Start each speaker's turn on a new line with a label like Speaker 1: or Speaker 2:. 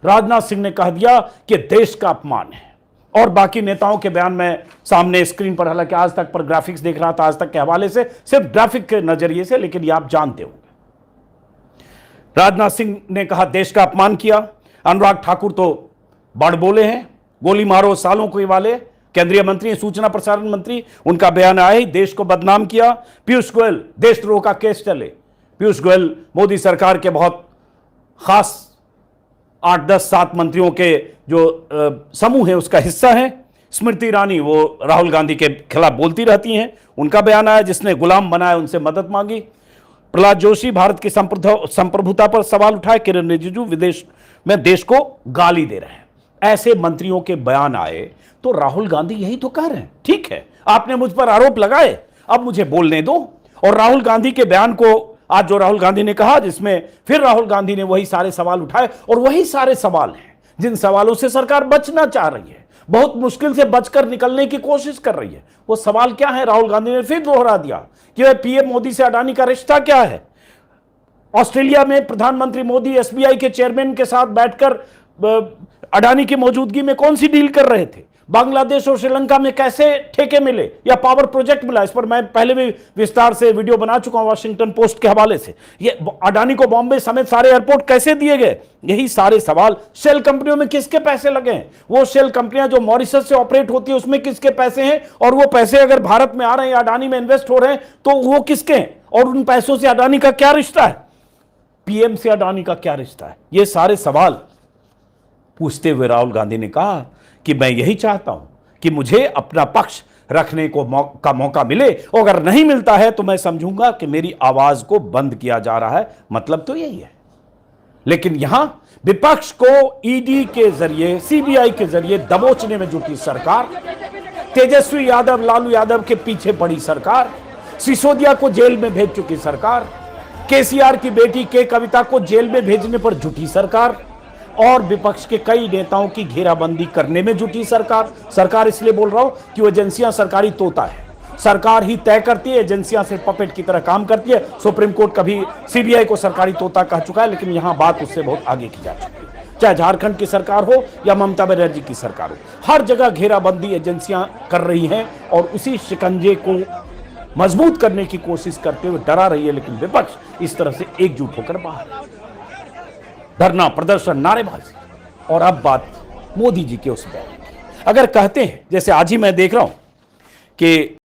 Speaker 1: राजनाथ सिंह ने कह दिया कि देश का अपमान है। और बाकी नेताओं के बयान में सामने स्क्रीन पर, हालांकि आज तक पर ग्राफिक्स देख रहा था, आज तक के हवाले से सिर्फ ग्राफिक के नजरिए से, लेकिन ये आप जानते होंगे। राजनाथ सिंह ने कहा देश का अपमान किया। अनुराग ठाकुर तो बड़ बोले हैं, गोली मारो सालों को वाले केंद्रीय मंत्री, सूचना प्रसारण मंत्री, उनका बयान आया ही, देश को बदनाम किया। पीयूष गोयल, देशद्रोह का केस चले। पीयूष गोयल मोदी सरकार के बहुत खास 8-10-7 मंत्रियों के जो समूह है उसका हिस्सा है। स्मृति ईरानी वो राहुल गांधी के खिलाफ बोलती रहती हैं, उनका बयान आया। जिसने गुलाम बनाया उनसे मदद मांगी। प्रहलाद जोशी भारत की संप्रभुता पर सवाल उठाए। किरण रिजिजू विदेश में देश को गाली दे रहे हैं। ऐसे मंत्रियों के बयान आए तो राहुल गांधी यही तो कह रहे हैं, ठीक है आपने मुझ पर आरोप लगाए, अब मुझे बोलने दो। और राहुल गांधी के बयान को आज जो राहुल गांधी ने कहा, जिसमें फिर राहुल गांधी ने वही सारे सवाल उठाए, और वही सारे सवाल हैं जिन सवालों से सरकार बचना चाह रही है, बहुत मुश्किल से बचकर निकलने की कोशिश कर रही है। वो सवाल क्या है? राहुल गांधी ने फिर दोहरा दिया कि पीएम मोदी से अडानी का रिश्ता क्या है। ऑस्ट्रेलिया में प्रधानमंत्री मोदी एसबीआई के चेयरमैन के साथ बैठकर अडानी की मौजूदगी में कौन सी डील कर रहे थे? बांग्लादेश और श्रीलंका में कैसे ठेके मिले या पावर प्रोजेक्ट मिला? इस पर मैं पहले भी विस्तार से वीडियो बना चुका हूं वाशिंगटन पोस्ट के हवाले से। ये अडानी को बॉम्बे समेत सारे एयरपोर्ट कैसे दिए गए? यही सारे सवाल। शेल कंपनियों में किसके पैसे लगे हैं? वो शेल कंपनियां जो मॉरिशस से ऑपरेट होती है उसमें किसके पैसे हैं? और वो पैसे अगर भारत में आ रहे हैं या अडानी में इन्वेस्ट हो रहे हैं तो वो किसके हैं? और उन पैसों से अडानी का क्या रिश्ता है? पीएम से अडानी का क्या रिश्ता है? ये सारे सवाल पूछते हुए राहुल गांधी ने कहा कि मैं यही चाहता हूं कि मुझे अपना पक्ष रखने को मौका मिले, और अगर नहीं मिलता है तो मैं समझूंगा कि मेरी आवाज को बंद किया जा रहा है। मतलब तो यही है। लेकिन यहां विपक्ष को ईडी के जरिए, सीबीआई के जरिए दबोचने में जुटी सरकार, तेजस्वी यादव, लालू यादव के पीछे पड़ी सरकार, सिसोदिया को जेल में भेज चुकी सरकार, केसीआर की बेटी के कविता को जेल में भेजने पर जुटी सरकार, और विपक्ष के कई नेताओं की घेराबंदी करने में जुटी सरकार। सरकार इसलिए बोल रहा हूं कि वो एजेंसियां सरकारी तोता है, सरकार ही तय करती है, एजेंसियां सिर्फ पपेट की तरह काम करती है। सुप्रीम कोर्ट कभी सीबीआई को सरकारी तोता कह चुका है, लेकिन यहां बात उससे बहुत आगे की जा चुकी है। चाहे झारखंड की सरकार हो या ममता बनर्जी की सरकार हो, हर जगह घेराबंदी एजेंसियां कर रही हैं और उसी शिकंजे को मजबूत करने की कोशिश करते हुए डरा रही है। लेकिन विपक्ष इस तरह से एकजुट होकर बाहर, धरना प्रदर्शन, नारेबाजी। और अब बात मोदी जी के उस बयान की। अगर कहते हैं, जैसे आज ही मैं देख रहा हूं कि